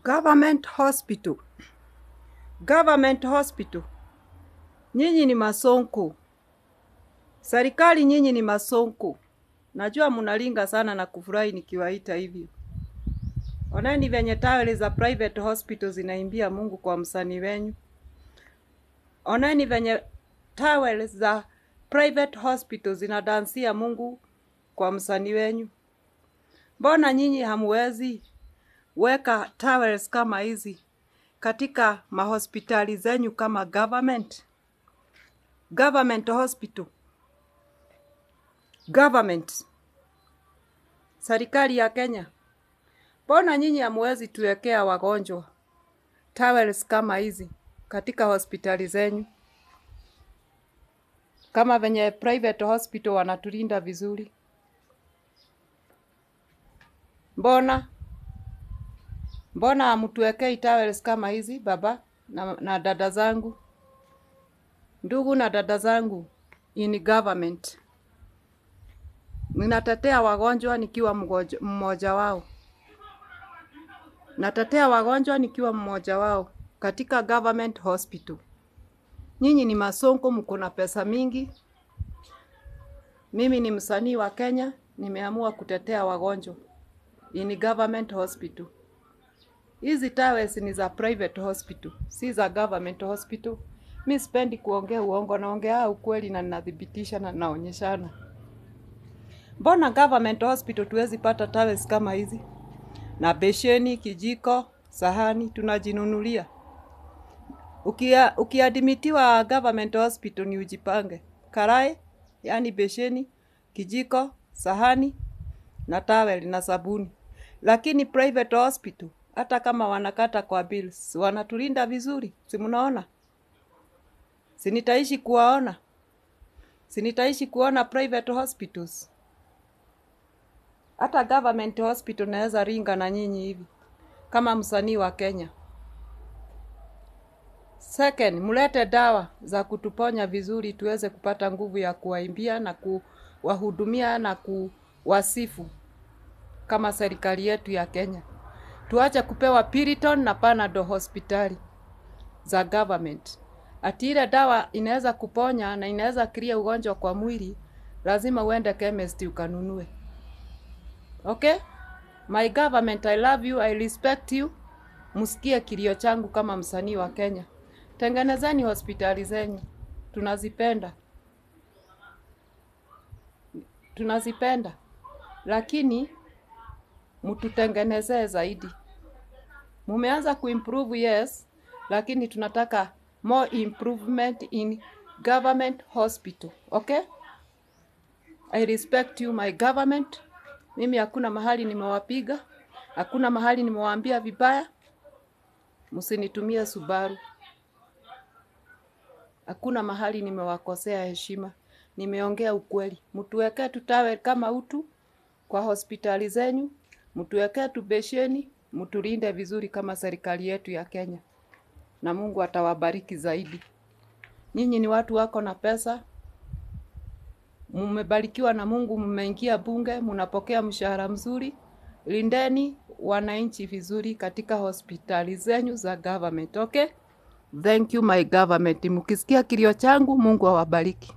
Government hospital. Government hospital. Nyinyi ni masonko. Serikali nyinyi ni masonko. Najua munalinga sana na kufurahi nikiwaita hivyo. Oneni venye taweli za private hospital zinaimbia Mungu kwa msanii wenyu. Oneni venye taweli za private hospital zinadansia Mungu kwa msanii wenyu. Mbona nyinyi hamwezi weka towels kama hizi katika mahospitali zenyu kama government hospital, government, serikali ya Kenya? Mbona nyinyi hamwezi tuwekea wagonjwa towels kama hizi katika hospitali zenyu, kama venye private hospital wanatulinda vizuri? Mbona hamtuwekei towels kama hizi baba na dada zangu, ndugu na dada zangu in government? Ninatetea wagonjwa nikiwa mmoja wao. Natetea wagonjwa nikiwa mmoja wao katika government hospital. Nyinyi ni masonko, mko na pesa mingi. Mimi ni msanii wa Kenya, nimeamua kutetea wagonjwa in government hospital. Hizi towels ni za private hospital, si za government hospital. Mimi sipendi kuongea uongo, naongea ukweli na ninadhibitisha na naonyeshana. Mbona government hospital tuwezi pata towels kama hizi? Na besheni, kijiko, sahani tunajinunulia. Ukiadmitiwa government hospital ni ujipange. Karai, yani besheni, kijiko, sahani na towel na sabuni. Lakini private hospital, hata kama wanakata kwa bills, wanatulinda vizuri. Si mnaona? Sinitaishi kuwaona. Sinitaishi kuona private hospitals. Hata government hospital naweza ringa na nyinyi hivi kama msanii wa Kenya. Second, mulete dawa za kutuponya vizuri tuweze kupata nguvu ya kuwaimbia na kuwahudumia na kuwasifu kama serikali yetu ya Kenya. Tuache kupewa Piriton na Panadol hospitali za government. Ati ile dawa inaweza kuponya na inaweza clear ugonjwa kwa mwili, lazima uende chemist ukanunue. Okay? My government, I love you, I respect you. Musikie kilio changu kama msanii wa Kenya. Tengenezeni hospitali zenyu. Tunazipenda. Tunazipenda. Lakini mtutengenezee zaidi. Mumeanza kuimprove, yes, lakini tunataka more improvement in government hospital. Okay? I respect you, my government. Mimi hakuna mahali nimewapiga, hakuna mahali nimewaambia vibaya. Msinitumie Subaru. Hakuna mahali nimewakosea heshima. Nimeongea ukweli. Mtuwekee tutawe kama utu kwa hospitali zenyu. Mtuwekee tubesheni, mtulinde vizuri kama serikali yetu ya Kenya. Na Mungu atawabariki zaidi. Nyinyi ni watu wako na pesa. Mmebarikiwa na Mungu, mmeingia bunge, mnapokea mshahara mzuri. Lindeni wananchi vizuri katika hospitali zenyu za government. Okay? Thank you, my government. Mkisikia kilio changu, Mungu awabariki.